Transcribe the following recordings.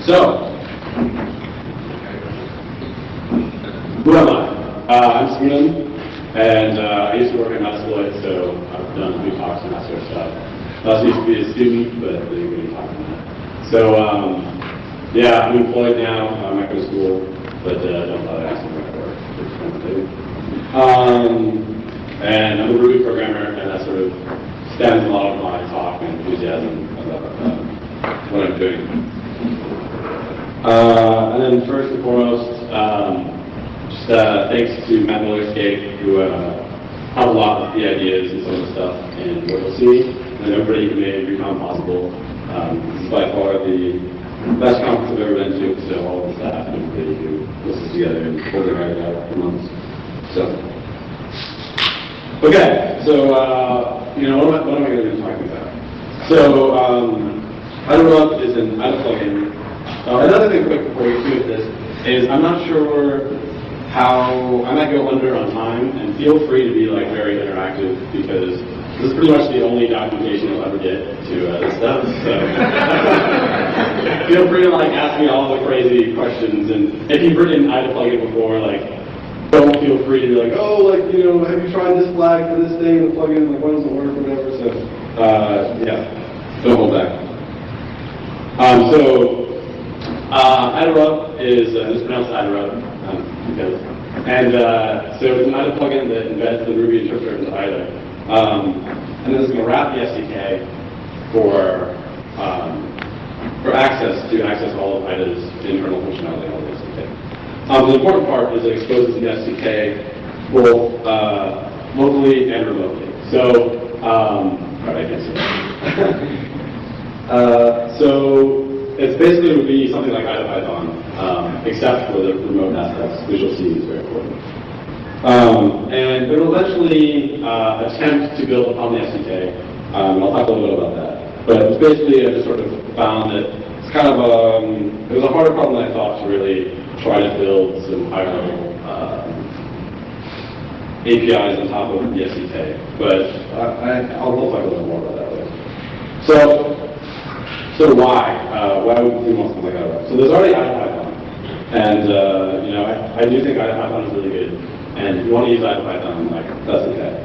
So, who am I? I'm Spoonm, and I used to work at Metasploit, so I've done a few talks and that sort of stuff. I also used to be a student, but I didn't really talk on that. So, yeah, I'm employed now. I'm not going to school, but don't bother asking me for work. And I'm a Ruby programmer, and that sort of stems a lot of my talk and enthusiasm about what I'm doing. And then first and foremost, just thanks to Matt Miller-Skate, who helped a lot with the ideas and some of the stuff in what you'll see, and everybody who made REcon possible. This is by far the best conference I've ever been to, so all of the staff and everybody who puts this together and pulled their head out for months. So, okay, so what am I going to be talking about? So, IDARub is an IDA plugin. Another thing quick before we do this is I'm not sure how I might go under on time, and feel free to be like very interactive because this is pretty much the only documentation you'll ever get to this stuff. So feel free to like ask me all the crazy questions, and if you've written IDA plugin before, like don't feel free to be like, oh, like have you tried this flag for this thing, the plugin, like why doesn't it work, or whatever. So yeah, don't hold back. IDARub is it's pronounced IDARub so it's an IDA plugin that embeds the Ruby interpreter into IDA, and then it's going to wrap the SDK for access all of IDA's internal functionality on the SDK. The important part is it exposes the SDK both locally and remotely. So I can't see that. So it's basically would be something like IDA Python, except for the remote aspects, which you'll see is very important. And it will eventually attempt to build upon the SDK. I'll talk a little bit about that. But it's basically, I just sort of found that it's kind of it was a harder problem than I thought to really try to build some high-level APIs on top of the SDK. But I'll talk a little more about that later. So why? Why would we want something like that? So there's already IDA Python, and I do think IDA Python is really good. And if you want to use IDA Python, like that's okay.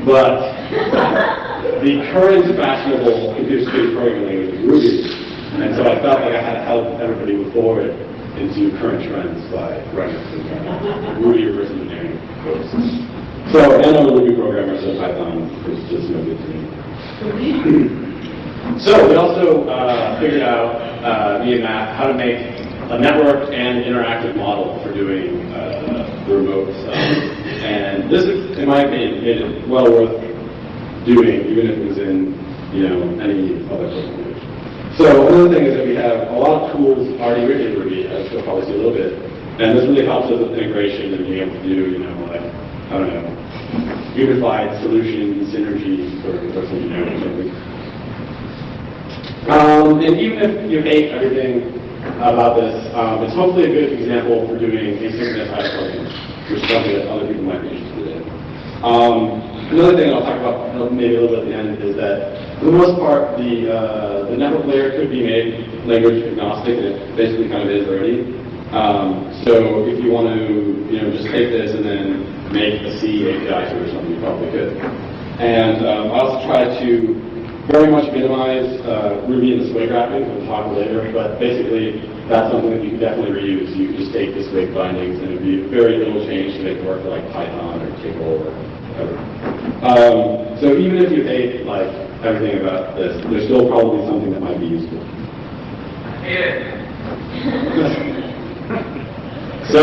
But the current fashionable computer security programming language is Ruby, and so I felt like I had to help everybody move forward into current trends by running some Ruby reverse engineering codes. So and I'm a Ruby programmer, so Python is just no good to me. So we also figured out, me and Matt, how to make a networked and interactive model for doing the remote stuff. And this, in my opinion, made it well worth doing, even if it was in any other language. So another thing is that we have a lot of tools already written in Ruby, as you'll probably see a little bit. And this really helps us with integration and being able to do, like, I don't know, unified solution synergy for some engineering or something. And even if you hate everything about this, it's hopefully a good example for doing asynchronous IDA plugins, which is something that other people might be interested in. Another thing I'll talk about maybe a little bit at the end is that, for the most part, the network layer could be made language agnostic, and it basically kind of is already. So if you want to, just take this and then make a C API to it or something, you probably could. And I also try to very much minimize Ruby and the swig wrapping. We'll talk later, but basically that's something that you can definitely reuse. You can just take the swig bindings and it would be very little change to make it work for like Python or Tcl or whatever. So even if you hate like everything about this, there's still probably something that might be useful. I hate it. So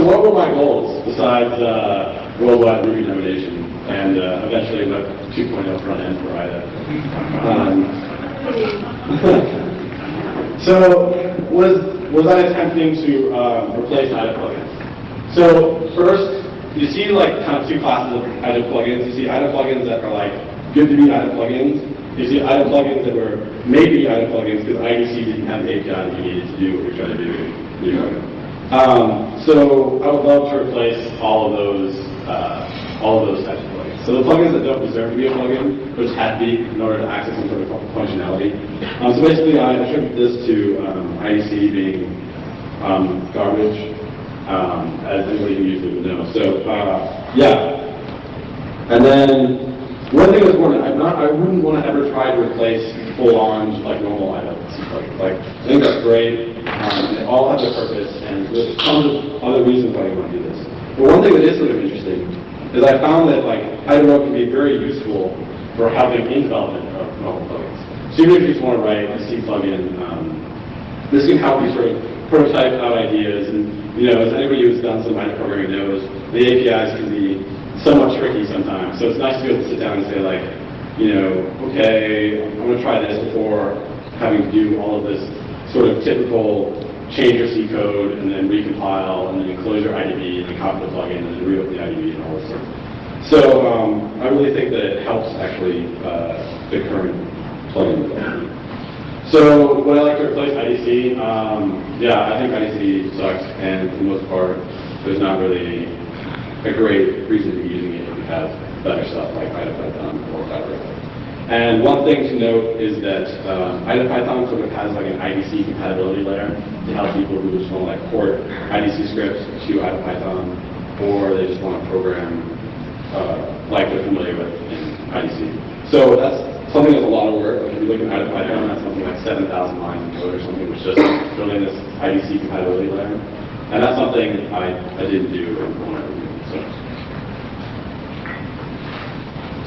what were my goals besides worldwide Ruby nomination? And eventually the 2.0 front end for IDA. So was I attempting to replace IDA plugins? So first, you see like kind of two classes of IDA plugins. You see IDA plugins that are like good to be IDA plugins. You see IDA plugins that were maybe IDA plugins because IDC didn't have the API that you needed to do what you're trying to do. So I would love to replace all of those types of plugins. So the plugins that don't deserve to be a plugin, which had to be in order to access some sort of functionality. So basically, I attribute this to IDC being garbage, as anybody who usually would know. So yeah. And then one thing that's important, I wouldn't want to ever try to replace full-on like normal items. Like I think that's great. They all have their purpose, and there's tons of other reasons why you want to do this. But one thing that is sort of interesting is I found that like IDARub can be very useful for helping in development of novel plugins. So even if you just want to write a C plugin, this can help you sort of prototype out ideas. And as anybody who's done some IDA programming knows, the APIs can be somewhat tricky sometimes. So it's nice to be able to sit down and say like, okay, I'm going to try this before having to do all of this sort of typical change your C code and then recompile and then enclose your IDE and then copy the plugin and then reopen the IDE and all this stuff. So I really think that it helps actually the current plugin development. So would I like to replace IDC? Yeah, I think IDC sucks, and for the most part, there's not really a great reason to be using it if you have better stuff like IDAPython or REcon. And one thing to note is that IDAPython sort of has like an IDC compatibility layer to help people who just want to like port IDC scripts to IDAPython, or they just want to program like they're familiar with in IDC. So that's something that's a lot of work. Like if you look at IDAPython, that's something like 7,000 lines of code or something, which just building this IDC compatibility layer. And that's something I didn't do when I reviewed.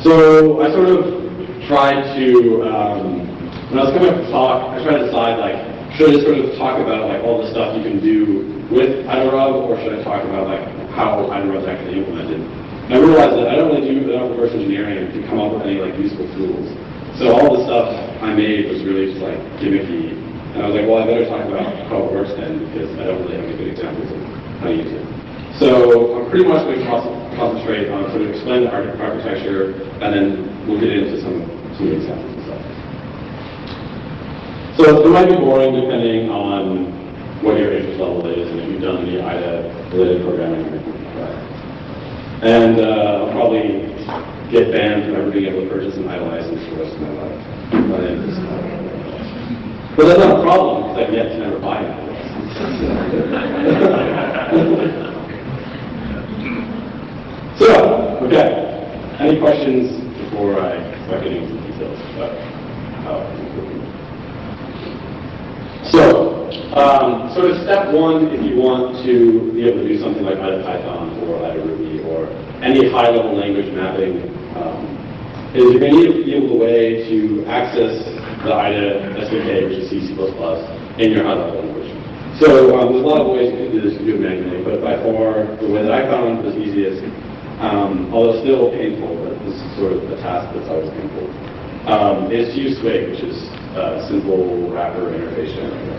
So I sort of tried to, when I was coming up with the talk, I tried to decide like, should I sort of talk about like all the stuff you can do with IDARub, or should I talk about like how IDARub is actually implemented? And I realized that I don't really do enough reverse engineering to come up with any like useful tools. So all the stuff I made was really just like gimmicky. And I was like, well, I better talk about how it works then, because I don't really have any good examples of how to use it. So I'm pretty much going to concentrate on sort of explain the architecture, and then we'll get into some examples and stuff. So it might be boring depending on what your interest level is and if you've done any IDA-related programming or anything like that. And I'll probably get banned from ever being able to purchase an IDA license for the rest of my life. But that's not a problem, because I've yet to never buy an IDA license. So, okay. Any questions before I start getting into details about how it's working? So, sort of step one, if you want to be able to do something like IDAPython or IDARuby or any high-level language mapping, is you're going to need to be able to way to access the IDA SDK, which is C++, in your high-level language. So there's a lot of ways you can do this. You can do it manually, but by far the way that I found was easiest. Although still painful, but this is sort of a task that's always painful, is to use Swig, which is a simple wrapper interface generator.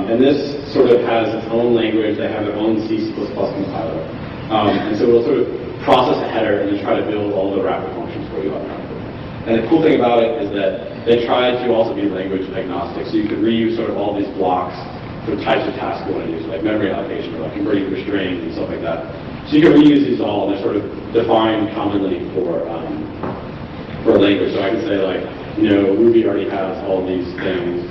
And this sort of has its own language. They have their own C++ compiler. And so we'll sort of process a header and then try to build all the wrapper functions for you automatically. And the cool thing about it is that they tried to also be language agnostic, so you could reuse sort of all these blocks for types of tasks you want to use, like memory allocation, or like converting to strings and stuff like that. So you can reuse these all, and they're sort of defined commonly for language. So I can say like, Ruby already has all these things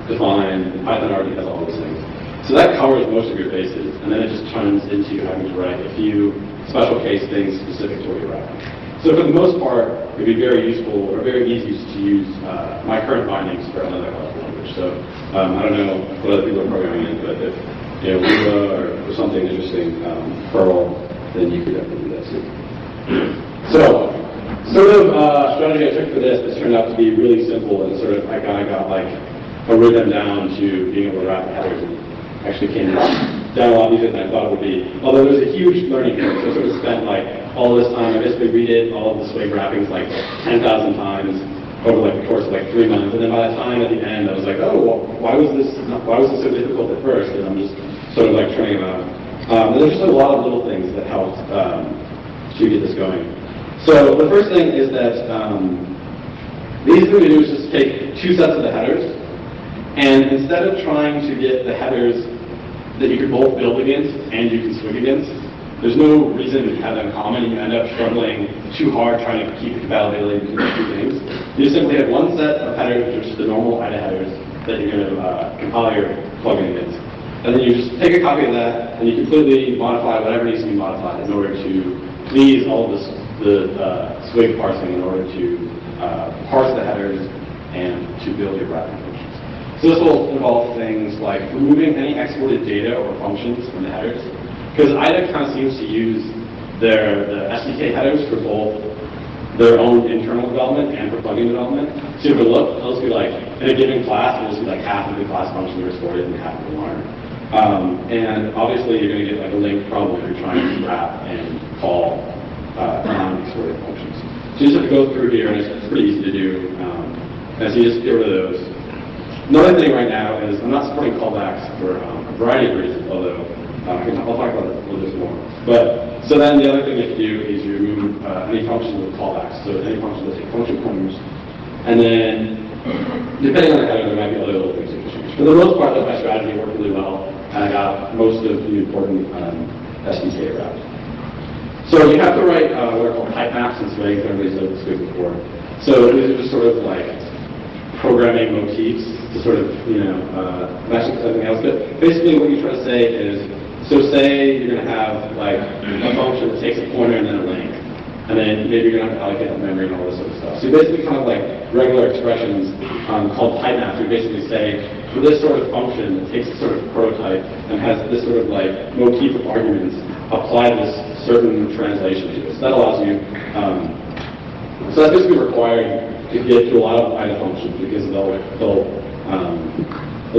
defined, and Python already has all those things. So that covers most of your bases, and then it just turns into you having to write a few special case things specific to what you're writing. So for the most part, it would be very useful or very easy to use my current bindings for another language. So I don't know what other people are programming in, but if Lua or something interesting, Perl, then you could definitely do that too. So, sort of strategy I took for this turned out to be really simple, and sort of I kind of got like a rhythm down to being able to wrap headers, and actually came down a lot easier than I thought it would be. Although there was a huge learning curve, so I sort of spent like all this time. I basically redid all of the Swig wrappings like 10,000 times over like the course of like 3 months, and then by the time at the end I was like, oh, well, why was this so difficult at first? And I'm just sort of like turning it on. And there's just a lot of little things that helped to get this going. So the first thing is that the easy thing to do is just take 2 sets of the headers, and instead of trying to get the headers that you could both build against and you can swig against, there's no reason to have them common. You end up struggling too hard trying to keep compatibility between the two things. You just simply have one set of headers, which are just the normal IDA headers that you're going to compile your plugin against. And then you just take a copy of that, and you completely modify whatever needs to be modified in order to please all of the Swig parsing in order to parse the headers and to build your wrapping functions. So this will involve things like removing any exported data or functions from the headers, because IDA kind of seems to use the SDK headers for both their own internal development and for plugin development. So if you look, it'll just be like, in a given class, it'll just be like half of the class function are stored and half of them aren't. And obviously, you're going to get like a link problem if you're trying to wrap and call non-exported functions. So you just have to go through here, and it's pretty easy to do. And so you just get rid of those. Another thing right now is I'm not supporting callbacks for a variety of reasons, although I'll talk about this a little bit more. But so then the other thing you have to do is you remove any functions with callbacks. So any functions that take function pointers, and then depending on the header, there might be other little things you can change. For the most part, that's my strategy. It worked really well. And I got most of the important SDK wrapped. So you have to write what are called type maps in Swig. Everybody's said Swig before. So these are just sort of like programming motifs to sort of, match up to something else. But basically what you try to say is, so say you're going to have like a function that takes a pointer and then a link. And then maybe you're going to have to allocate the memory and all this sort of stuff. So you basically kind of like regular expressions called type maps. You basically say, for this sort of function that takes a sort of prototype and has this sort of like motif of arguments, apply this certain translation to it. So that allows you, so that's basically required to get to a lot of IDA functions because they'll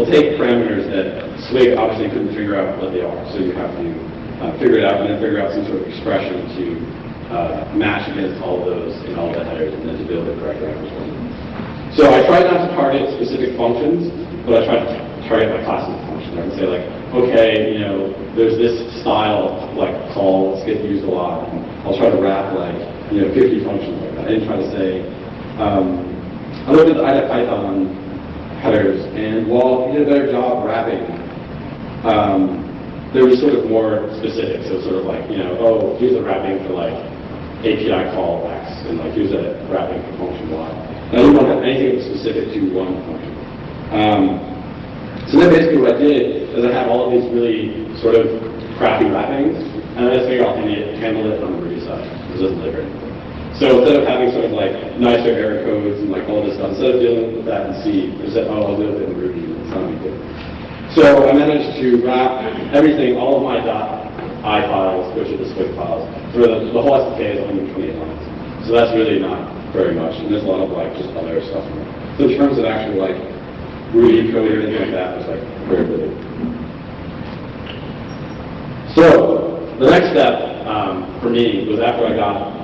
take parameters that Swig obviously couldn't figure out what they are. So you have to figure it out and then figure out some sort of expression to match against all of those in all the headers and then to build the correct language. So I tried not to target specific functions, but I tried to target my classes of functions. I can say like, okay, there's this style like call that's getting used a lot, and I'll try to wrap like 50 functions like that. I didn't try to say. I looked at the IDA Python headers, and while he did a better job wrapping, they were sort of more specific. So sort of like, oh, here's a wrapping for like API call X, and like here's a wrapping for function Y. And I didn't want to have anything that was specific to one function. So then basically what I did is I had all of these really sort of crappy wrappings, and I just figured out how to handle it on the Ruby side. It doesn't live right. So instead of having sort of like nicer error codes and like all this stuff, instead of dealing with that in C, I just said, oh, I'll deal with it in Ruby. It's not a big deal. So I managed to wrap everything, all of my .I files, which are the Swig files, for the whole SDK is 128 lines. So that's really not very much, and there's a lot of like just other stuff in there. So in terms of actually like Ruby code or anything like that, it's like very big. So the next step for me was after I got,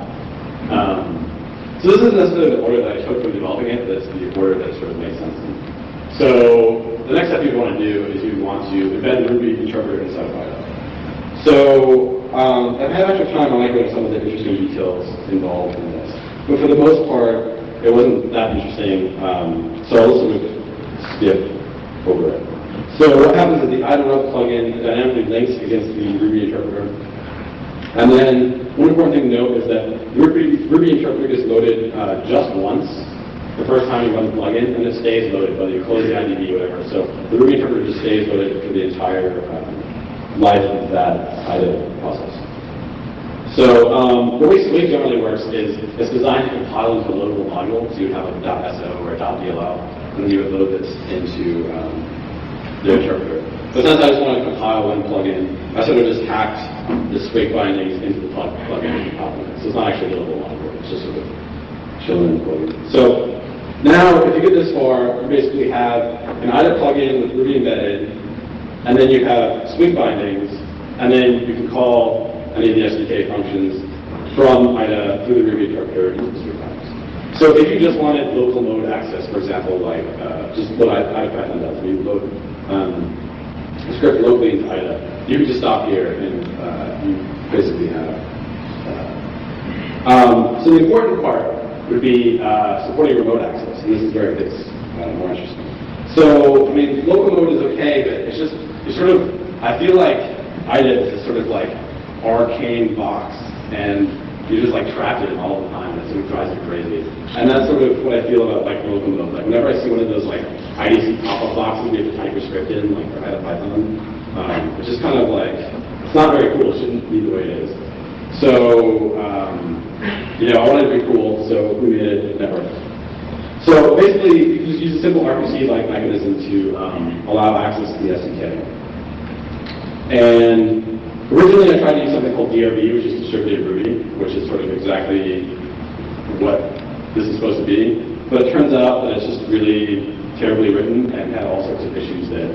so this isn't necessarily the order that I took from developing it, but it's the order that sort of makes sense to me. So the next step you want to do is you want to embed the Ruby interpreter inside of IDA. So I've had extra time, I like going into some of the interesting details involved in this. But for the most part, it wasn't that interesting, so I'll sort of skip over it. So what happens is the IDARub plugin dynamically links against the Ruby interpreter. And then one important thing to note is that Ruby interpreter gets loaded just once, the first time you run the plugin, and it stays loaded, whether you close the IDE or whatever. So the Ruby interpreter just stays loaded for the entire life of that IDA process. So the way Swig generally works is it's designed to compile into a loadable module. So you have a .so or a .dll, and then you would load this into the interpreter. But since I just wanted to compile one plugin, I sort of just hacked the Swig bindings into the plugin and compiling it. So it's not actually a loadable module. It's just sort of chilling in the plugin. So now, if you get this far, you basically have an IDA plugin with Ruby embedded, and then you have Swig bindings, and then you can call any of the SDK functions from IDA through the Ruby interpreter into the Swig bindings. So if you just wanted local mode access, for example, like just what IDA Python does, you load a script locally into IDA, you could just stop here and you basically have that. So the important part would be supporting remote access, and this is where it gets more interesting. So, I mean, local mode is okay, but it's just, I feel like IDA is sort of like arcane box, and you're just like trapped in it all the time, and it sort of drives you crazy. And that's sort of what I feel about like locum mode. Like whenever I see one of those like IDC pop-up boxes we have to type your script in, like for Python, it's just kind of like, it's not very cool, it shouldn't be the way it is. So, you know, I wanted to be cool, so we made it never. So basically, you just use a simple RPC-like mechanism to allow access to the SDK. And originally I tried to use something called DRB, which is distributed Ruby, which is sort of exactly what this is supposed to be. But it turns out that it's just really terribly written and had all sorts of issues that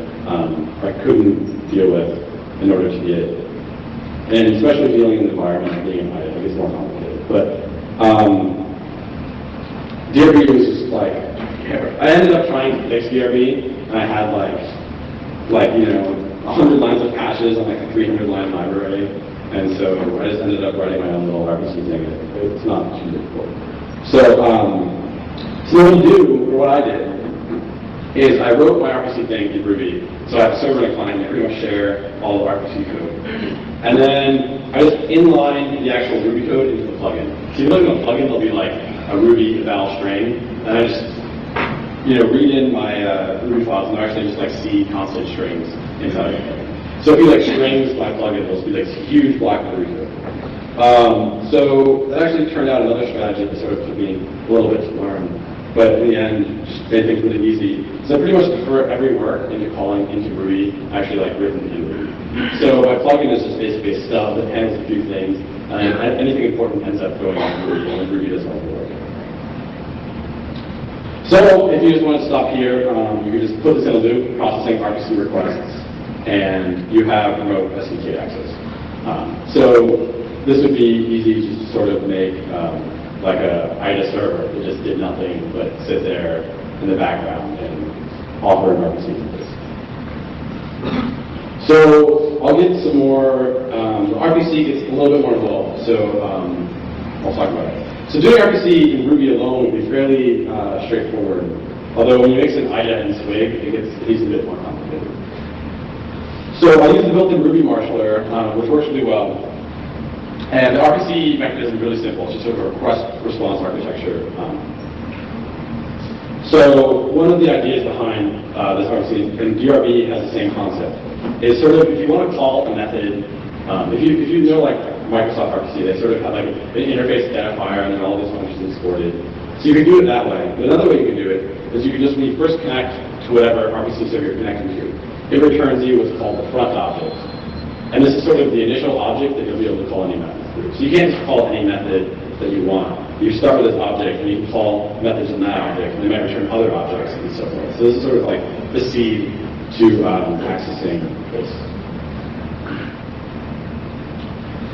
I couldn't deal with in order to get it. And especially dealing in the environment and being in IDA, it gets more complicated. But DRB was just like, I ended up trying to fix DRB, and I had like you know, 100 lines of patches on like a 300-line library, and so I just ended up writing my own little RPC thing. It's not too difficult. So what you do, or what I did, is I wrote my RPC thing in Ruby. So I have a server and a client, and I pretty much share all the RPC code. And then I just inline the actual Ruby code into the plugin. So if you look at the plugin, there'll be like a Ruby eval string, and I just, you know, read in my Ruby files, and they're actually just like C constant strings inside of it. So if you like strings by plugin, those will be like huge block of Ruby code. So that actually turned out another strategy that sort of took me a little bit to learn, but in the end, just made things really easy. So I pretty much defer every work into calling into Ruby, actually like written in Ruby. So my plugin is just basically a stub that handles a few things, and anything important ends up going on Ruby, and Ruby does all the work. So if you just want to stop here, you can just put this in a loop, processing RPC requests, and you have remote SDK access. So this would be easy to sort of make like a IDA server that just did nothing but sit there in the background and offer an RPC to this. So I'll get some more, RPC gets a little bit more involved, so I'll talk about it. So doing RPC in Ruby alone would be fairly straightforward, although when you mix in IDA and Swig, it gets a bit more complicated. So I use the built-in Ruby marshaller, which works really well. And the RPC mechanism is really simple. It's just sort of a request-response architecture. So one of the ideas behind this RPC, and DRB has the same concept, is sort of if you want to call a method, if you know like Microsoft RPC, they sort of have like an interface identifier and then all these functions exported. So you can do it that way. But another way you can do it is you can just, when you first connect to whatever RPC server you're connecting to, it returns you what's called the front object. And this is sort of the initial object that you'll be able to call any method through. So you can't just call any method that you want. You start with this object, and you can call methods in that object, and they might return other objects, and so forth. So this is sort of like the seed to accessing this.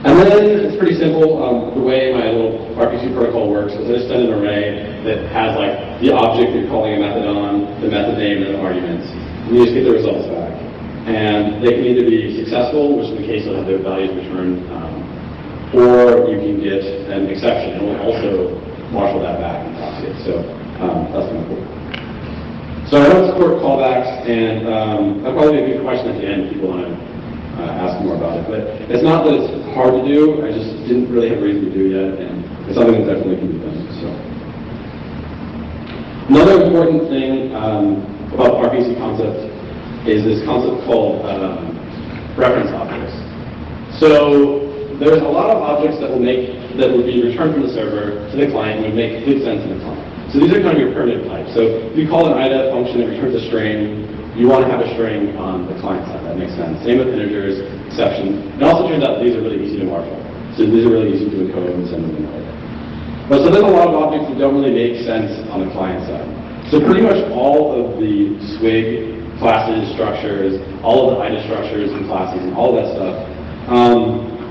And then it's pretty simple. The way my little RPC protocol works is I just send an array that has like the object you're calling a method on, the method name, and the arguments. And you just get the results back. And they can either be successful, which in the case will have their values returned, or you can get an exception, and we'll also marshal that back and proxy it. So that's kind of cool. So I don't support callbacks, and that'll probably be a good question at the end if people want to ask more about it. But it's not that it's hard to do, I just didn't really have a reason to do it yet, and it's something that definitely can be done. So another important thing about the RPC concept is this concept called reference objects. So there's a lot of objects that would be returned from the server to the client and would make complete sense in the client. So these are kind of your primitive types. So if you call an IDA function that returns a string, you want to have a string on the client side. That makes sense. Same with integers, exception. It also turns out that these are really easy to marshal. So these are really easy to encode and send them in order. But so there's a lot of objects that don't really make sense on the client side. So pretty much all of the Swig classes, structures, all of the IDA structures and classes and all of that stuff,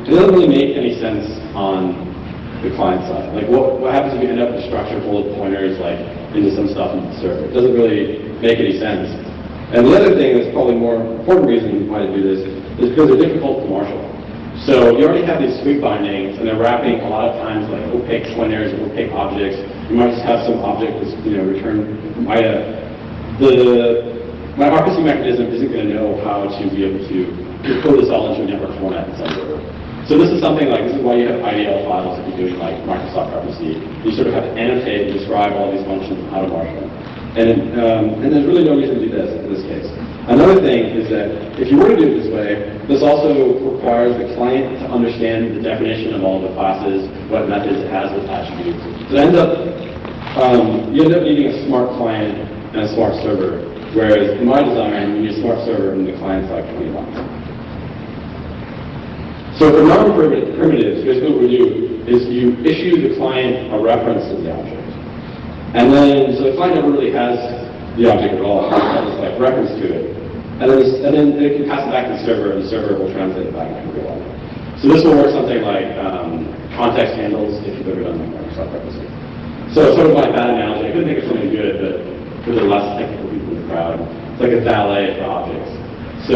it doesn't really make any sense on the client side. Like what happens if you end up with a structure full of pointers like into some stuff in the server? It doesn't really make any sense. And the other thing that's probably more important reason why to do this is because they're difficult to marshal. So you already have these Swig bindings, and they're wrapping a lot of times like opaque pointers and opaque objects. You might just have some object that's returned from IDA. My RPC mechanism isn't going to know how to be able to code this all into a network format and send it over. So this is something like, this is why you have IDL files if you're doing like Microsoft RPC. You sort of have to annotate and describe all these functions and how to mark them. And there's really no reason to do this in this case. Another thing is that if you were to do it this way, this also requires the client to understand the definition of all the classes, what methods it has with attributes. So it ends up, you end up needing a smart client and a smart server, whereas in my design, you need a smart server and the client's like 20 bucks. So for non-primitives, basically what we do is you issue the client a reference to the object. And then, so the client never really has the object at all, it has this like reference to it. And then it can pass it back to the server, and the server will translate it back into real life. So this will work something like context handles, if you've ever done like Microsoft RPC. So sort of like that analogy, I couldn't think of something good, but for the less technical people in the crowd, it's like a valet for objects. So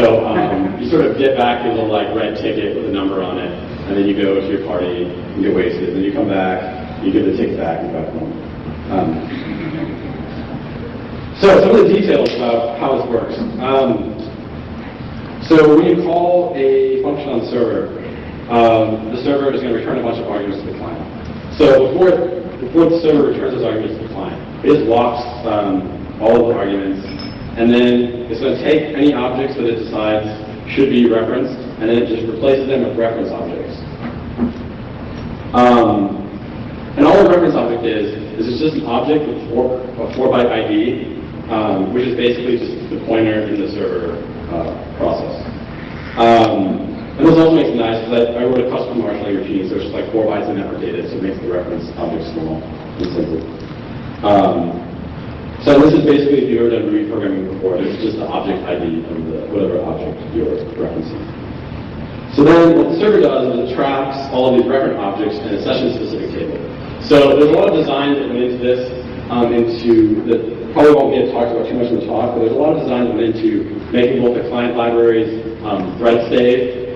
you sort of get back your little like red ticket with a number on it, and then you go to your party, you get wasted, and then you come back, you give the ticket back, and go back home. So some of the details about how this works. So when you call a function on the server is going to return a bunch of arguments to the client. So before the server returns those arguments to the client, it just walks all of the arguments, and then it's going to take any objects that it decides should be referenced, and then it just replaces them with reference objects. And all a reference object is it's just an object with a 4-byte ID, which is basically just the pointer in the server process. And this also makes it nice because I wrote a custom marshalling routine, so it's just like 4 bytes of network data, so it makes the reference object small and simple. So this is basically, if you've ever done reprogramming before, this is just the object ID of whatever object you're referencing. So then what the server does is it tracks all of these reference objects in a session-specific table. So there's a lot of design that went into this, that probably won't get talked about too much in the talk, but there's a lot of design that went into making both the client libraries thread safe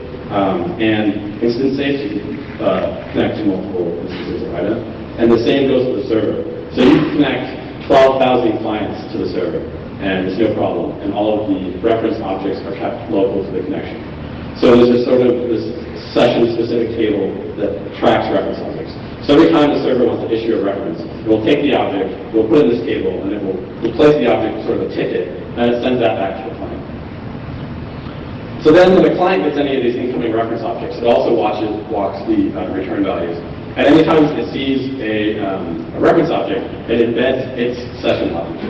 and instance safe, so you can connect to multiple instances of IDA. And the same goes for the server. So you can connect 12,000 clients to the server, and there's no problem. And all of the reference objects are kept local to the connection. So there's just sort of this session-specific table that tracks reference objects. So every time the server wants to issue a reference, it will take the object, it will put it in this table, and it will replace the object with sort of a ticket, and it sends that back to the client. So then when the client gets any of these incoming reference objects, it also walks the return values. At any time it sees a reference object, it embeds its session object.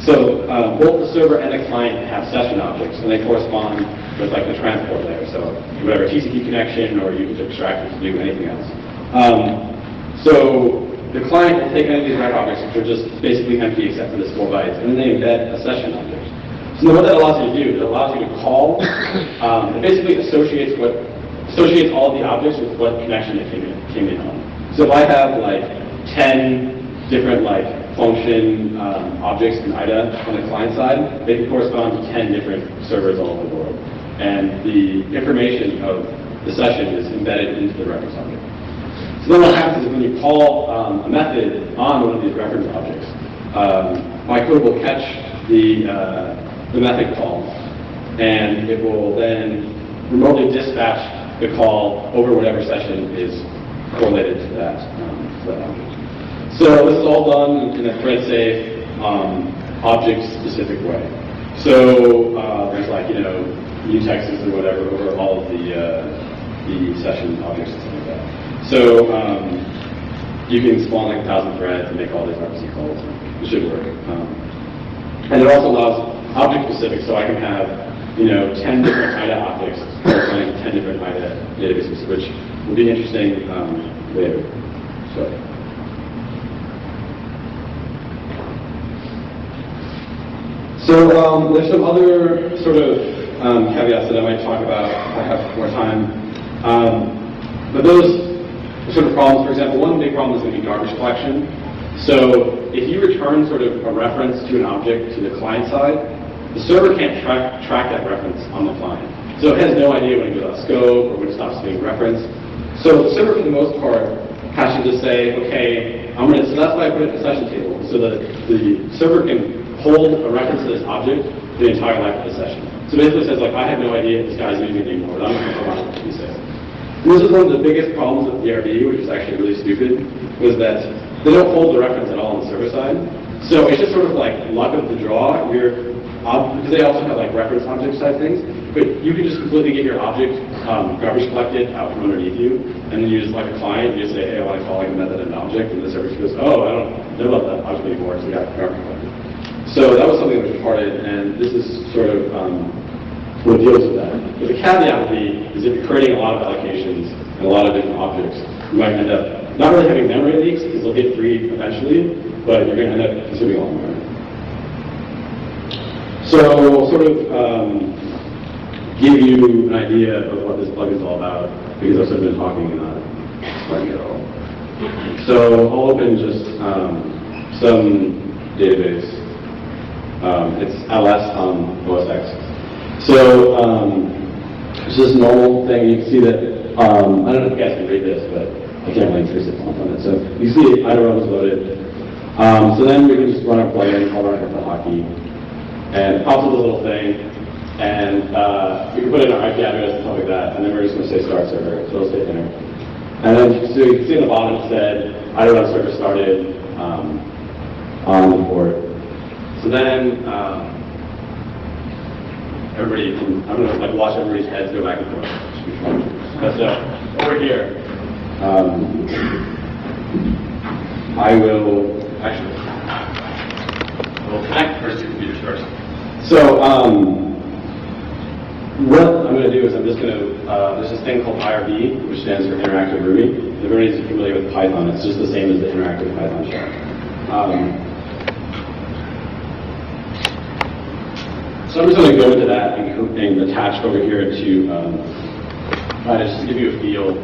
So both the server and the client have session objects, and they correspond with like the transport layer. So whatever TCP connection, or you can extract it to do anything else. So the client will take any of these ref objects, which are just basically empty except for this 4 bytes, and then they embed a session object. So what that allows you to do, it allows you to call, it basically associates all of the objects with what connection it came in on. So if I have like 10 different like function objects in IDA on the client side, they can correspond to 10 different servers all over the world. And the information of the session is embedded into the reference object. So then what happens is when you call a method on one of these reference objects, my code will catch the method call, and it will then remotely dispatch the call over whatever session is correlated to that object. So this is all done in a thread-safe, object-specific way. So there's like, utexes or whatever over all of the session objects and stuff like that. So you can spawn like 1,000 threads and make all these RPC calls. It should work. And it also allows object-specific, so I can have 10 different IDA objects corresponding to 10 different IDA databases, which will be interesting later. So there's some other sort of caveats that I might talk about if I have more time. But those sort of problems, for example, one big problem is going to be garbage collection. So if you return sort of a reference to an object to the client side, the server can't track that reference on the client. So it has no idea when it goes out of scope or when it stops being referenced. So the server, for the most part, has to just say, okay, so that's why I put it in a session table, so that the server can hold a reference to this object the entire life of the session. So basically it says, like, I have no idea if this guy's using it anymore, but I'm not going to run it to be safe. And this is one of the biggest problems with DRB, which is actually really stupid, was that they don't hold the reference at all on the server side. So it's just sort of like luck of the draw. Because they also have like reference object side things, but you can just completely get your object garbage collected out from underneath you, and then you just like a client, you just say, hey, I want to call like a method and an object, and the server goes, oh, I don't know about that object anymore, so we got garbage collected. So that was something that was reported, and this is sort of what deals with that. But the caveat would be is if you're creating a lot of allocations and a lot of different objects, you might end up not really having memory leaks because they'll get freed eventually, but you're going to end up consuming a lot more. So sort of give you an idea of what this plugin is all about, because I've sort of been talking and not explaining it all. So I'll open just some database. It's ls on OS X. So it's just a normal thing. You can see that, I don't know if you guys can read this, but I can't really trace it on it. So you see IDARub is loaded. So then we can just run a plugin, I'll run it with the hotkey. And it pops up a little thing, and we can put in our IP address and stuff like that, and then we're just going to say start server, so it'll stay there. And then so you can see in the bottom it said IDARub server started on the port. So then everybody can, I'm going to like watch everybody's heads go back and forth. But over here, I will actually we'll connect first to computers first. So what I'm going to do is I'm just going to, there's this thing called IRB, which stands for Interactive Ruby. If everybody's familiar with Python, it's just the same as the interactive Python shell. So I'm just going to go into that and attach over here to try to just give you a feel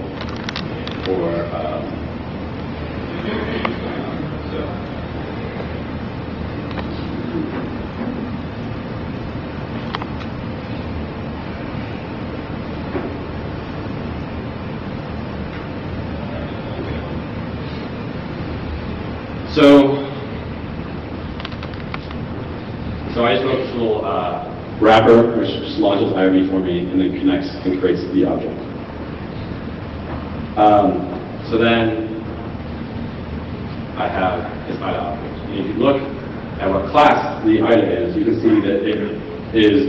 for So I just wrote this little wrapper which just launches IRB for me and then connects and creates the object. So then I have this IDA object. And if you look at what class the IDA is, you can see that it is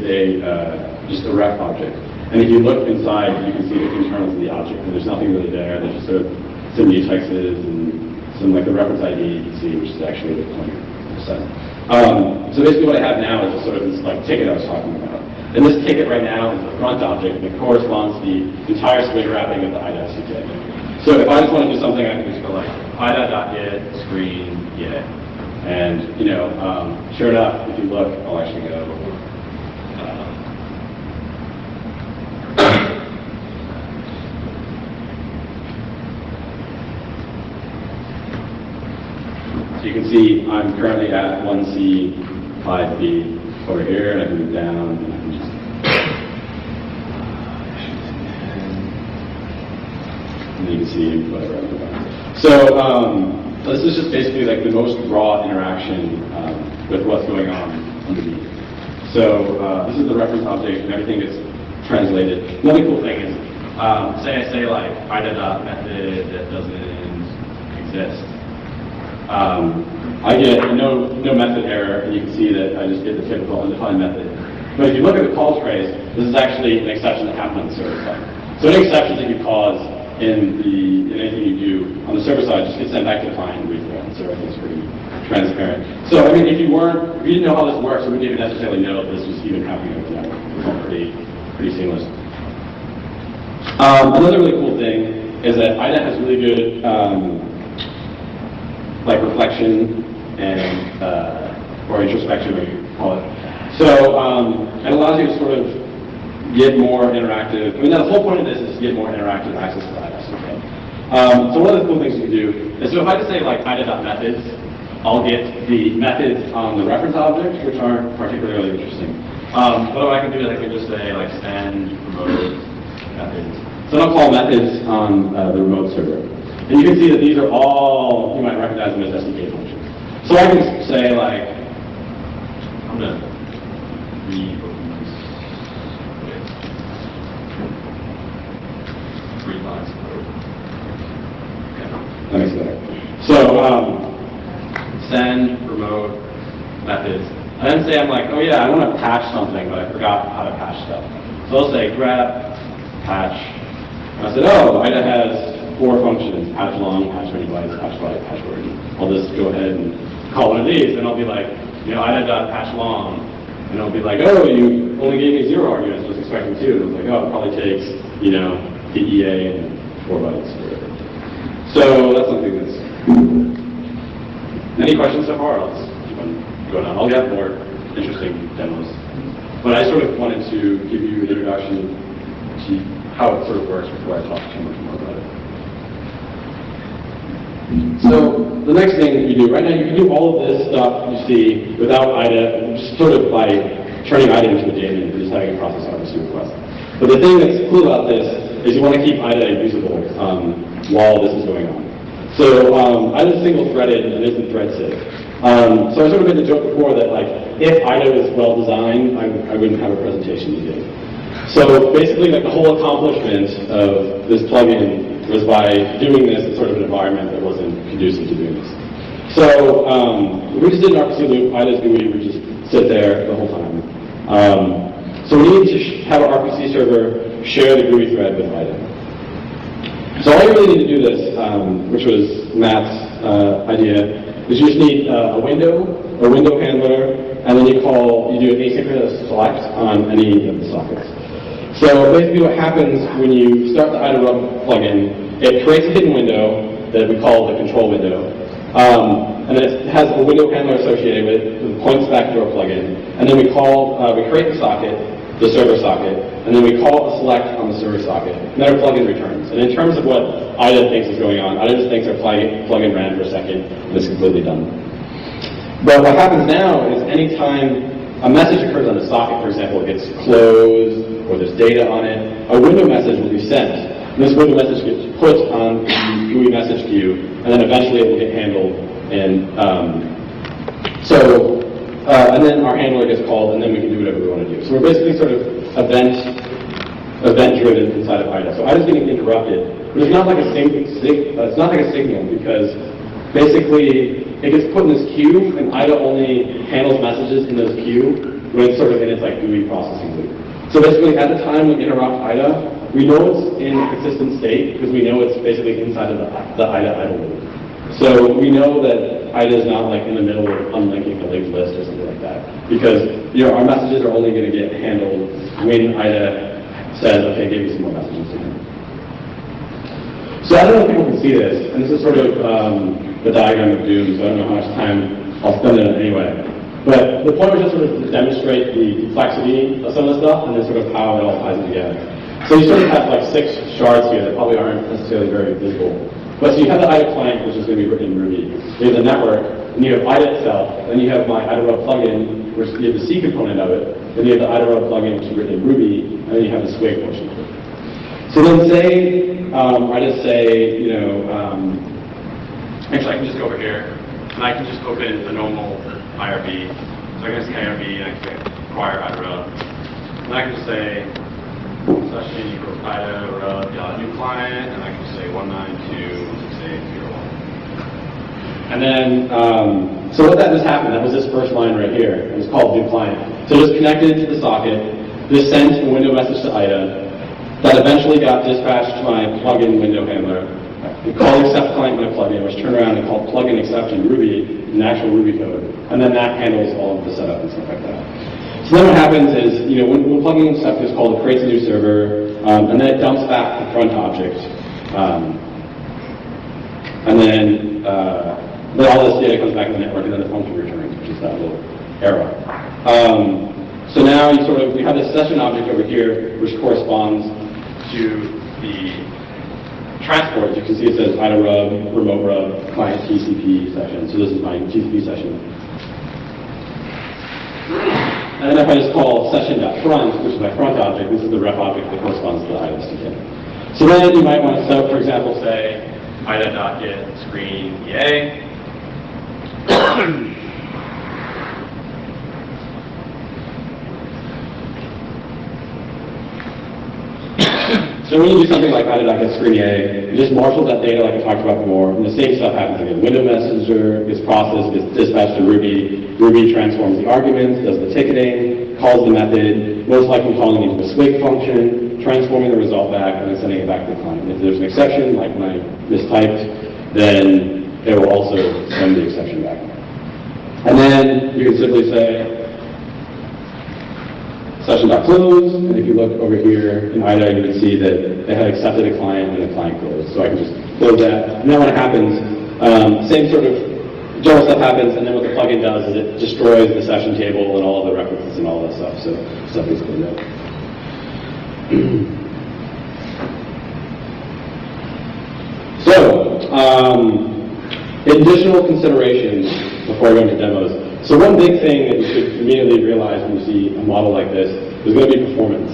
just a ref object. And if you look inside, you can see the internals of the object, and there's nothing really there. There's just sort of some mutexes and some like the reference ID you can see, which is actually the pointer. So basically what I have now is just sort of this like ticket I was talking about. And this ticket right now is the front object, and it corresponds to the entire swing wrapping of the IDA.ck. So if I just want to do something, I can just go like IDA.get screen get. And you know, sure enough, if you look, I'll actually go. So you can see I'm currently at 1C 5B over here, and I can move down, and I can just and you can see whatever I'm doing. So this is just basically like the most raw interaction with what's going on underneath. So this is the reference object, and everything is translated. Another cool thing is, say I say like IDA.method that doesn't exist. I get no method error, and you can see that I just get the typical undefined method. But if you look at the call trace, this is actually an exception that happened on the server side. So any exceptions that you cause in anything you do on the server side just gets sent back to the client and rethrown. So everything's pretty transparent. So I mean, if you didn't know how this works, you wouldn't even necessarily know that this was even happening over the network. It's all pretty seamless. Another really cool thing is that IDA has really good like reflection and or introspection, what you call it. So it allows you to sort of get more interactive. I mean, the whole point of this is to get more interactive access to IDA. Okay? So one of the cool things you can do is, so if I just say like IDA.methods, I'll get the methods on the reference object, which aren't particularly interesting. But what I can do is I can just say like send remote methods. So I'll call methods on the remote server. And you can see that these are all, you might recognize them as SDK functions. So I can say like, I'm going to reopen this with 3 lines. That makes it better. So send remote methods. I then say I'm like, oh yeah, I want to patch something, but I forgot how to patch stuff. So I'll say grep patch. And I said, oh, IDA has 4 functions: patch long, patch many bytes, patch byte, patch word. I'll just go ahead and call one of these, and I'll be like, IDA.patch long. And it'll be like, oh, you only gave me 0 arguments, I was expecting 2. And it's like, oh, it probably takes, the EA and 4 bytes. So that's something that's... Any questions so far? Let's keep on going on. I'll get more interesting demos. But I sort of wanted to give you an introduction to how it sort of works before I talk too much more about it. So the next thing that you do, right now you can do all of this stuff you see without IDA, just sort of by turning IDA into a daemon and just having a process RPC request. But the thing that's cool about this is you want to keep IDA usable while this is going on. So IDA is single-threaded and isn't thread-safe. So I sort of made the joke before that if IDA was well designed, I wouldn't have a presentation today. So basically the whole accomplishment of this plugin was by doing this in sort of an environment that wasn't conducive to doing this. So we just did an RPC loop. IDA's GUI would just sit there the whole time. So we need to have our RPC server share the GUI thread with IDA. So all you really need to do this, which was Matt's idea, is you just need a window handler, and then you do an asynchronous select on any of the sockets. So basically what happens when you start the IDARub plugin, it creates a hidden window that we call the control window. And then it has a window handler associated with it that points back to our plugin. And then we create the socket, the server socket, and then we call a select on the server socket, and then our plugin returns. And in terms of what IDA thinks is going on, IDA just thinks our plugin ran for a second, and it's completely done. But what happens now is anytime a message occurs on the socket, for example, it gets closed, or there's data on it, a window message will be sent. And this window message gets put on the GUI message queue, and then eventually it will get handled. And and then our handler gets called, and then we can do whatever we want to do. So we're basically sort of event-driven inside of IDA. So IDA's getting interrupted, but it's not like a signal because basically it gets put in this queue, and IDA only handles messages in this queue when it's sort of in its GUI processing loop. So basically, at the time we interrupt IDA, we know it's in a consistent state because we know it's basically inside of the IDA idle loop. So we know that IDA is not in the middle of unlinking the linked list or something like that, because our messages are only going to get handled when IDA says, okay, give me some more messages to him. So I don't know if people can see this, and this is sort of the diagram of doom, so I don't know how much time I'll spend on it anyway. But the point was just sort of to demonstrate the complexity of some of the stuff and then sort of how it all ties together. So you sort of have 6 shards here that probably aren't necessarily very visible. But so you have the IDA client, which is going to be written in Ruby. You have the network, and you have IDA itself, then you have my IDARub plugin, which you have the C component of it, then you have the IDARub plugin, which is written in Ruby, and then you have the Swig portion of it. So then say, I just say, actually I can just go over here, and I can just open the normal IRB. So I can say IRB, and I can say acquire IDARub. And I can just say session equals IDARub new client, and I can just say 192.168.0.1. And then, so what that just happened, that was this first line right here. It was called new client. So it was connected to the socket. This sent a window message to IDA. That eventually got dispatched to my plugin window handler. It called accept client my plugin, which turned around and called plugin accept in Ruby, in actual Ruby code. And then that handles all of the setup and stuff like that. So then what happens is, when plugin accept is called, it creates a new server, and then it dumps back the front object. And then all this data comes back to the network, and then the function returns, which is that little arrow. So now we have this session object over here, which corresponds to the transport. As you can see, it says IDARub, remote rub, client TCP session. So this is my TCP session. And then if I just call session.front, which is my front object, this is the ref object that corresponds to the IDA SDK. So then you might want to set up, for example, say IDA.get screen EA. So when you do something like IDA.getScreenA, you just marshal that data like I talked about before, and the same stuff happens again. Window messenger gets processed, gets dispatched to Ruby. Ruby transforms the arguments, does the ticketing, calls the method, most likely calling into a swig function, transforming the result back, and then sending it back to the client. And if there's an exception, like when I mistyped, then it will also send the exception back. And then you can simply say, session.close, and if you look over here in IDA, you can see that it had accepted a client and a client closed. So I can just close that. And then when it happens, same sort of general stuff happens, and then what the plugin does is it destroys the session table and all of the references and all that stuff. So stuff is cleaned up. So, additional considerations before I go into demos. So one big thing that you should immediately realize when you see a model like this is going to be performance.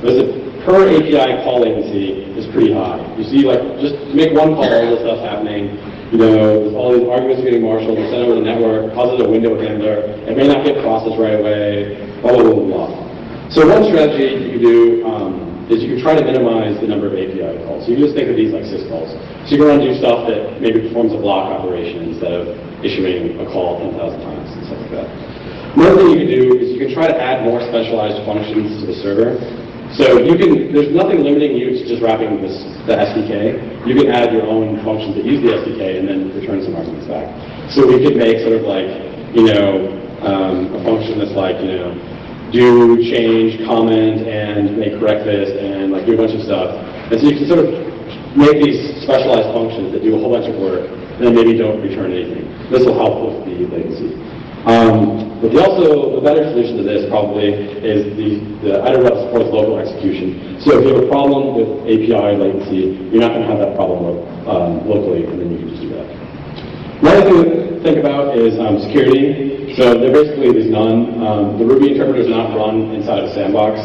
The per API call latency is pretty high. You see, like, just to make one call, all this stuff's happening. You know, all these arguments are getting marshaled, they're sent over the network, causes a window handler. It may not get processed right away, blah, blah, blah, blah. So one strategy you can do is you can try to minimize the number of API calls. So you can just think of these like syscalls. So you can want to do stuff that maybe performs a block operation instead of issuing a call 10,000 times and stuff like that. Another thing you can do is you can try to add more specialized functions to the server. So you can, there's nothing limiting you to just wrapping the SDK. You can add your own functions that use the SDK and then return some arguments back. So we could make sort of like, you know, a function that's like, you know, do, change, comment, and make correct this, and like do a bunch of stuff. And so you can sort of make these specialized functions that do a whole bunch of work, and then maybe don't return anything. This will help with the latency. But the better solution to this probably is the IDARub supports local execution. So if you have a problem with API latency, you're not going to have that problem locally, and then you can just do that. Another thing to think about is security. So there basically is none. The Ruby interpreter is not run inside of a sandbox.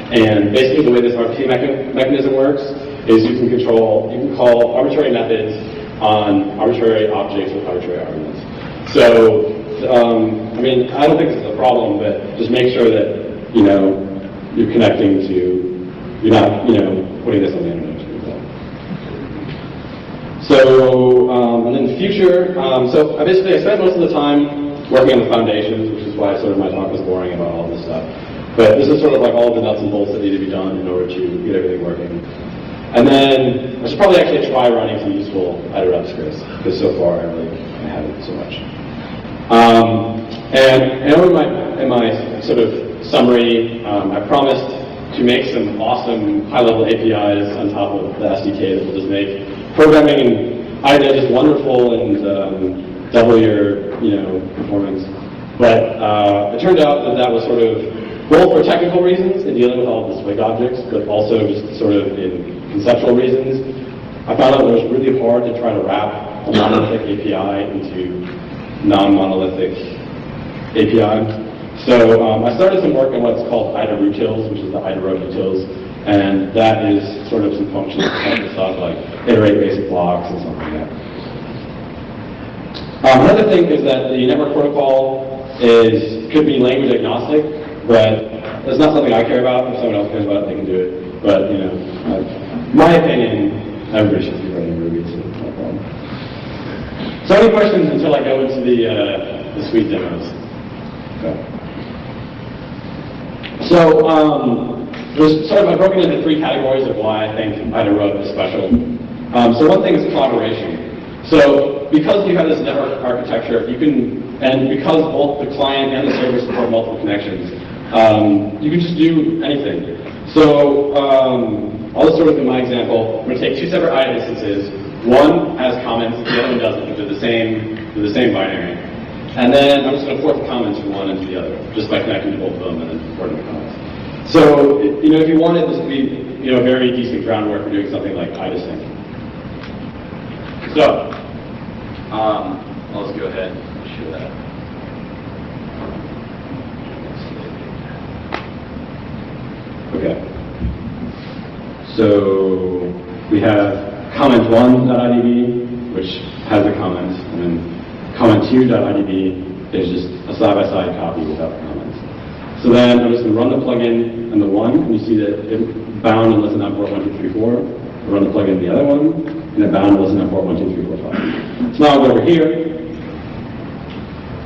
And basically the way this RPC mechanism works is you can call arbitrary methods on arbitrary objects with arbitrary arguments. So, I mean, I don't think this is a problem, but just make sure that, you know, you're connecting to, you're not, you know, putting this on the internet. So, and in the future, so I spent most of the time working on the foundations, which is why sort of my talk was boring about all this stuff. But this is sort of like all the nuts and bolts that need to be done in order to get everything working. And then I should probably actually try running some useful IDARub scripts, because so far I really haven't so much. And in my sort of summary, I promised to make some awesome high-level APIs on top of the SDK that will just make programming in IDA just wonderful and double your, you know, performance. But it turned out that that was sort of both for technical reasons in dealing with all of the swig objects, but also just sort of in conceptual reasons. I found out it was really hard to try to wrap a monolithic API into non-monolithic API. So I started some work on what's called IDARutils, which is the IDARub utils, and that is sort of some functions that help stuff like iterate basic blocks and something like that. Another thing is that the network protocol could be language agnostic, but it's not something I care about. If someone else cares about it, they can do it. But, you know, my opinion, everybody should be writing Ruby, so no problem. So any questions until I go into the suite demos? Okay. So, I've broken into 3 categories of why I think IDARub is special. So one thing is collaboration. So because you have this network architecture, you can, and because both the client and the server support multiple connections, you can just do anything. So I'll just sort of, in my example, I'm going to take 2 separate IDA instances. One has comments, the other one doesn't, but they're the same binary. And then I'm just going to force the comments from one into the other, just by connecting to both of them and then forwarding the comments. So, you know, if you wanted this to be, you know, very decent groundwork for doing something like IDA sync. So, I'll just go ahead and show that. Okay. So we have comment1.idb, which has the comments, and then comment2.idb is just a side-by-side copy without the comments. So then I'm just going to run the plugin and the one, and you see that it bound and listen on port 1, 2, 3, 4. Run the plugin and the other one, and it bound and listen on port 1, 2, 3, 4, 5. So now I'll go over here,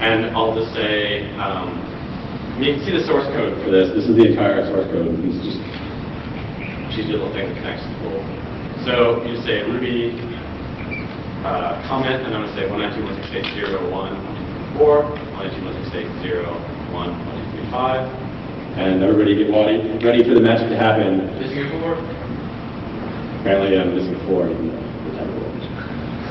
and I'll just say, you can see the source code for this. This is the entire source code. It's just a cheesy little thing that connects to the pool. So you just say Ruby comment, and I'm going to say 192.168.0.1, 4, 192.168.0.1, 1, 2, 3, 5. And everybody get ready for the magic to happen. Missing a 4? Apparently I'm missing 4 even though the type of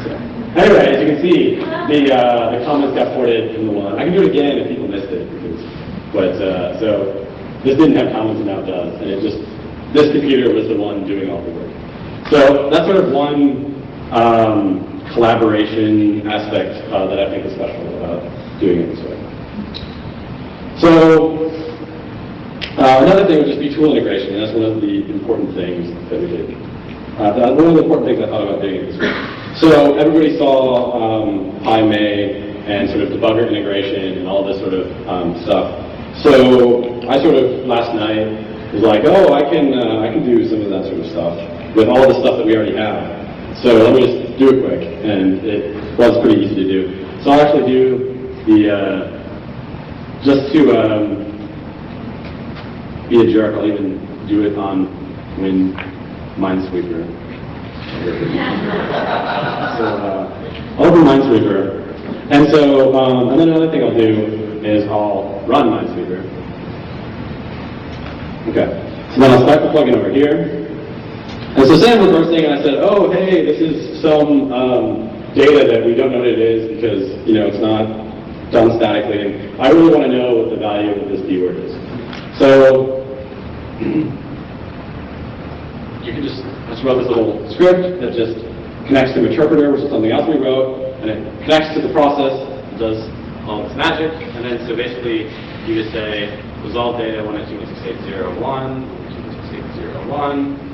so. Anyway, as you can see, the comments got ported from the 1. I can do it again if people missed it. So this didn't have comments and now it does. And it just, this computer was the one doing all the work. So that's sort of one collaboration aspect that I think is special about doing it this way. So another thing would just be tool integration, and that's one of the important things that we did. One of the important things I thought about doing it this way. So everybody saw PyMay and sort of debugger integration and all this sort of stuff. So I sort of last night was like, oh, I can do some of that sort of stuff with all the stuff that we already have. So let me just do it quick, and it was pretty easy to do. So I'll actually do the just to be a jerk. I'll even do it on Minesweeper. So I'll open Minesweeper, and so and then another thing I'll do is I'll run Minesweeper. Okay, so then I'll start the plugin over here. And so say I'm reversing and I said, oh, hey, this is some data that we don't know what it is because, it's not done statically. And I really want to know what the value of this keyword is. So you can just wrote this little script that just connects to interpreter, which is something else we wrote, and it connects to the process, does all this magic, and then so basically you just say resolve data 192.168.0.1, 192.168.0.1.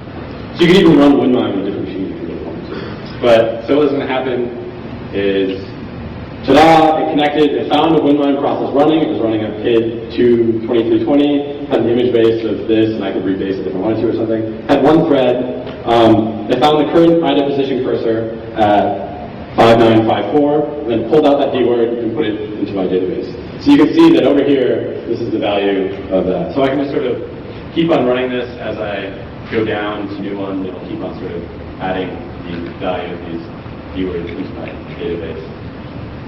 So you can even run WinMine on a different machine if you really want to. But so what's going to happen is, ta-da, it connected, it found the WinMine process running. It was running a PID 22320, had an image base of this, and I could rebase it if I wanted to or something. Had one thread. It found the current IDA position cursor at 5954, and then pulled out that keyword and put it into my database. So you can see that over here, this is the value of that. So I can just sort of keep on running this as I go down to new ones, and it'll keep on sort of adding the value of these keywords into my database.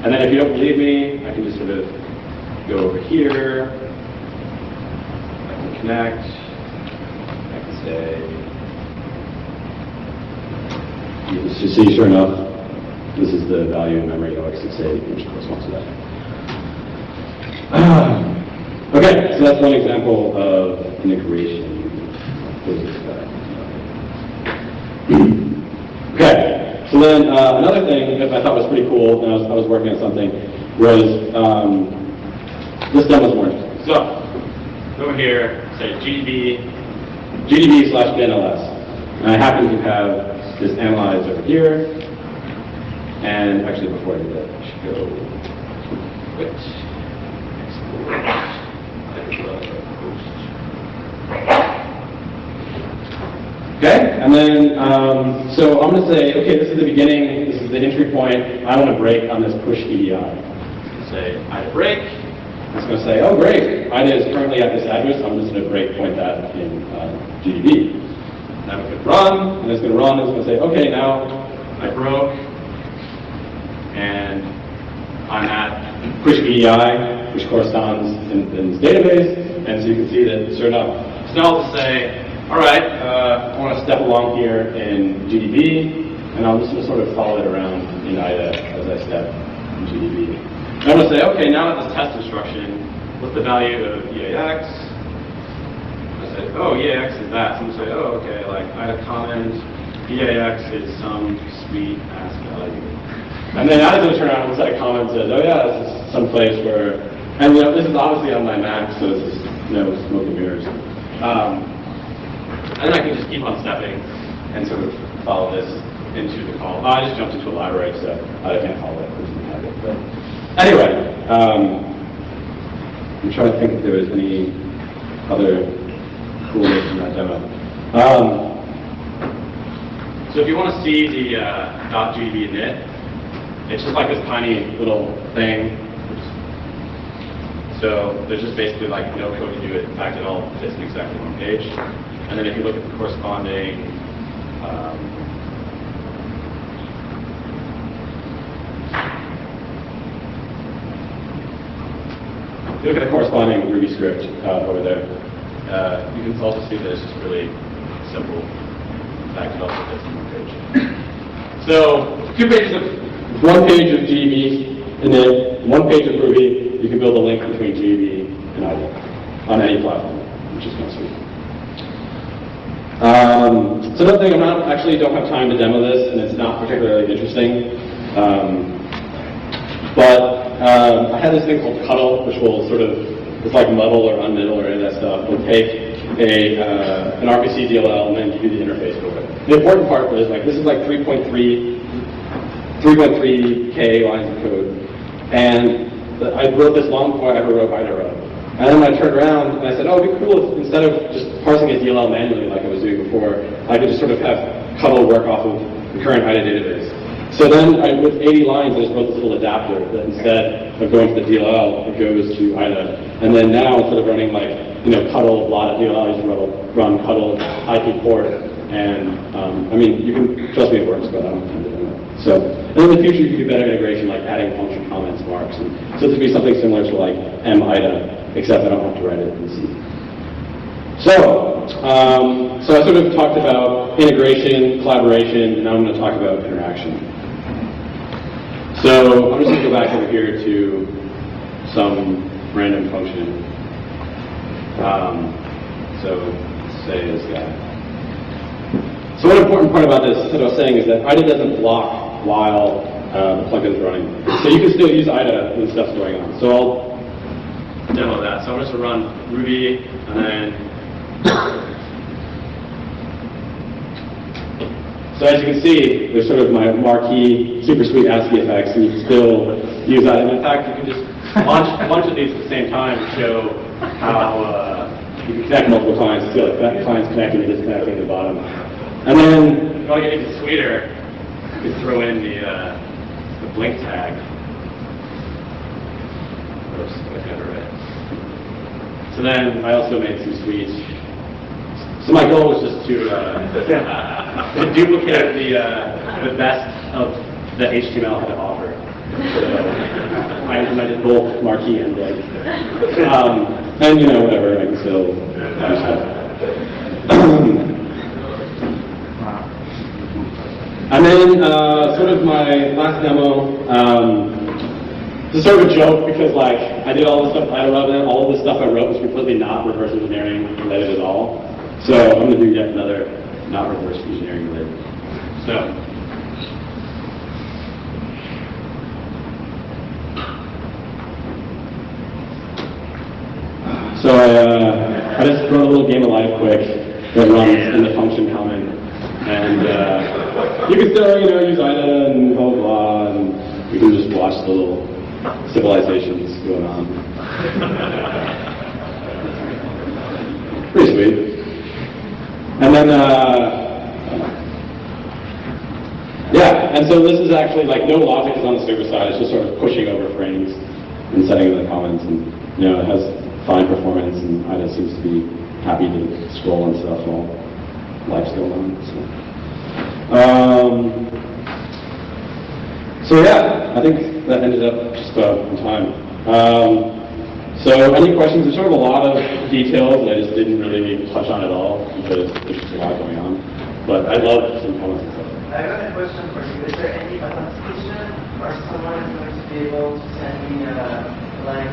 And then if you don't believe me, I can just sort of go over here, I can connect, I can say, you can see sure enough, this is the value in memory OX68, which corresponds to that. Okay, so that's one example of integration. Okay, so then another thing that I thought was pretty cool, and I was working on something, was this demo's more interesting. So, over here, say GDB/BNLS, and I happen to have this analyze over here, and actually before I do that, I should go quit, export, okay, and then, so I'm going to say, okay, this is the beginning, this is the entry point, I want to break on this push EDI. So say, IDA break, it's going to say, oh great, IDA is currently at this address, I'm just going to break point that in GDB. Now we could run, and it's going to run, and it's going to say, okay, now I broke, and I'm at push EDI, which corresponds in this database, and so you can see that, sure enough, so now I'll just say, all right, I want to step along here in GDB, and I'm just going to sort of follow it around in IDA as I step in GDB. And I'm going to say, okay, now at this test instruction, what's the value of EAX? I say, oh, EAX is that. So I'm going to say, oh, okay, like IDA comment, EAX is some sweet ass value. And then IDA's going to turn around and set a comment and says, oh yeah, this is some place where, and this is obviously on my Mac, so this is no smoke and mirrors. And then I can just keep on stepping and sort of follow this into the call. I just jumped into a library, so I can't follow it. But anyway, I'm trying to think if there was any other coolness in that demo. So if you want to see the .gb init, it's just like this tiny little thing. So there's just basically like no code to do it. In fact, it all fits in exactly one page. And then if you look at the corresponding Ruby script over there, you can also see that it's just really simple. In fact, it also fits in one page. So one page of GEB, and then one page of Ruby. You can build a link between GEB and IDA on any platform, which is kind of sweet. So another thing, don't have time to demo this, and it's not particularly interesting. But I had this thing called Cuddle, which will sort of, it's like muddle or unmiddle or any of that stuff. It'll take an RPC DLL and then give you the interface for it. The important part is this is like 3.3K lines of code. And I wrote this long before I ever wrote IDARub. And then I turned around and I said, oh, it'd be cool if instead of just parsing a DLL manually like I was doing before, I could just sort of have Cuddle work off of the current IDA database. So then, with 80 lines, I just wrote this little adapter that instead of going to the DLL, it goes to IDA. And then now, instead of running Cuddle, blah.dll, I just run Cuddle, IP port, and you can, trust me, it works, but I don't have time to do that. So, and in the future, you can do better integration, like adding function comments, marks. And so this would be something similar to like MIDA, except I don't have to write it in C. So I sort of talked about integration, collaboration, and now I'm going to talk about interaction. So I'm just going to go back over here to some random function. So let's say this guy. So one important part about this, as I was saying, is that IDA doesn't block while the plugin is running. So you can still use IDA when stuff's going on. So I'll demo that. So I'm just going to run Ruby, and then so as you can see, there's sort of my marquee, super sweet ASCII effects, and you can still use that. And in fact, you can just launch a bunch of these at the same time to show how you can connect multiple clients. See like that client's connecting and disconnecting at the bottom. And then, if you want to get even sweeter, you can throw in the blink tag. Oops, I got it right. So then, I also made some sweet. So my goal was just to duplicate the best of the HTML had to offer. So I implemented both marquee and blink. And whatever, I can still do stuff. And then sort of my last demo, this is sort of a joke because I did all this stuff I wrote, and all of the stuff I wrote was completely not reverse engineering related at all. So I'm going to do yet another not reverse engineering related. So I just wrote a little game of life quick that runs in the function comment, and you can still use IDA and blah blah blah, and you can just watch the little civilizations going on. Pretty sweet. And then, and so this is actually no logic is on the server side. It's just sort of pushing over frames and setting in the comments, and it has fine performance, and IDA seems to be happy to scroll and stuff while life's going on. So I think that ended up just about on time. So any questions? There's sort of a lot of details that I just didn't really touch on at all because there's just a lot going on. But I'd love some comments and stuff. I got a question for you. Is there any authentication or someone is going to be able to send me a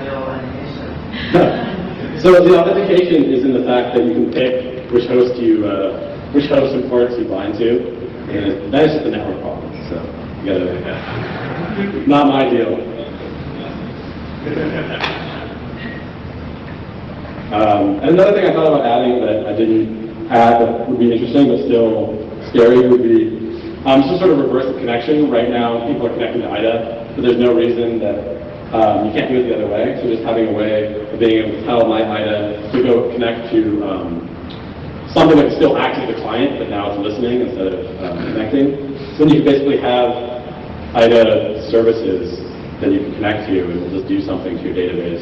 little animation? So the authentication is in the fact that you can pick which host and ports you bind to. And that is just a network problem. So you gotta, not my deal. And another thing I thought about adding that I didn't add that would be interesting but still scary would be some sort of reverse connection. Right now, people are connecting to IDA, but there's no reason that You can't do it the other way. So just having a way of being able to tell my IDA to go connect to something that's still active to the client, but now it's listening instead of connecting. So then you can basically have IDA services that you can connect to, and it'll just do something to your database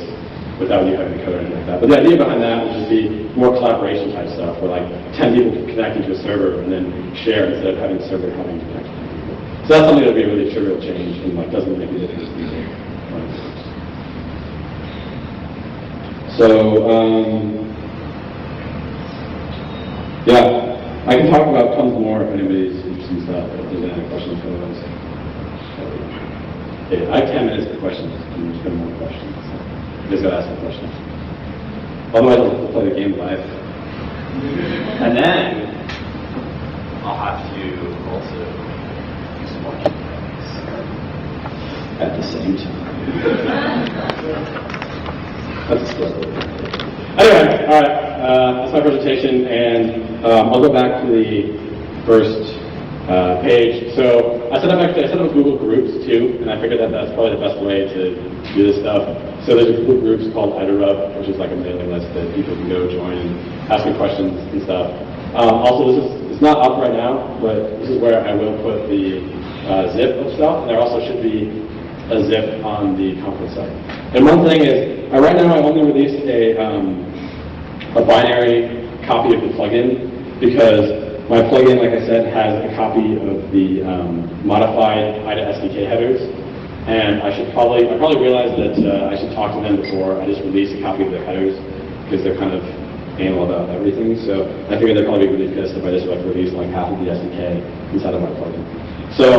without you having to code or anything like that. But the idea behind that would just be more collaboration type stuff, where like 10 people can connect into a server and then share instead of having the server having to connect to 10 people. So that's something that would be a really trivial change and like doesn't make a difference to people. So, yeah, I can talk about tons more if anybody's interested in stuff, if there's any questions for those. Yeah, I have 10 minutes for questions, and there's been more questions. You just gotta ask the questions. Otherwise, we'll play the game live. And then I'll have to also do some more At the same time. That's anyway, all right. That's my presentation, and I'll go back to the first page. So I set up Google Groups too, and I figured that that's probably the best way to do this stuff. So there's a Google Groups called IDARub, which is like a mailing list that people can go join and ask me questions and stuff. Also, it's not up right now, but this is where I will put the zip of stuff. And there also should be a zip on the conference site. And one thing is, right now I only released a binary copy of the plugin because my plugin, like I said, has a copy of the modified IDA SDK headers. And I probably realized that I should talk to them before I just release a copy of their headers because they're kind of anal about everything. So I figured they'd probably be really pissed if I just like released like half of the SDK inside of my plugin. So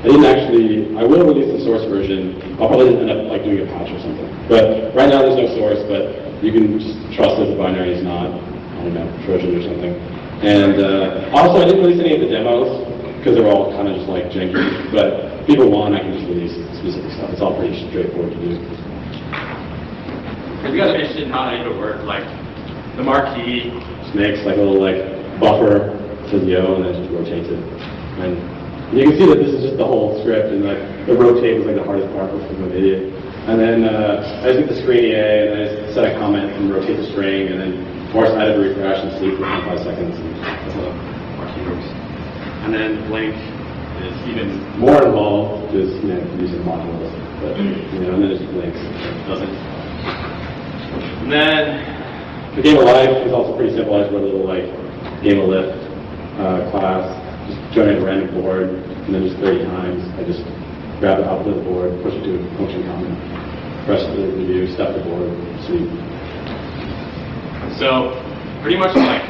I will release the source version. I'll probably end up like doing a patch or something. But right now there's no source, but you can just trust that the binary is not, I don't know, Trojan or something. And also I didn't release any of the demos because they're all kind of just like janky. But if people want, I can just release specific stuff. It's all pretty straightforward to do. Have you guys mentioned how it would work? Like the marquee Just makes like a little like buffer to the O and then just rotates it. And you can see that this is just the whole script, and like the rotate was like the hardest part for an idiot. And then I just get the screen EA, and then I just set a comment and rotate the string, and then force IDA to refresh and sleep for 25 seconds. And that's how marquee works. And then blink is even more involved because using modules, but and then just blinks. It doesn't. And then the game of life is also pretty simple. I just wrote a little like game of lift class. Just generate a random board, and then just 30 times, I just grab the output of the board, push it to a function comment, press the review, step the board, sweep. so pretty much like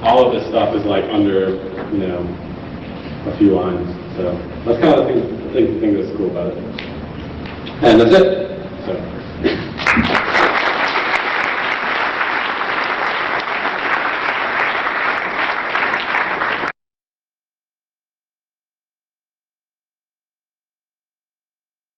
All of this stuff is like under, a few lines. So that's kind of the thing that's cool about it. And that's it. So.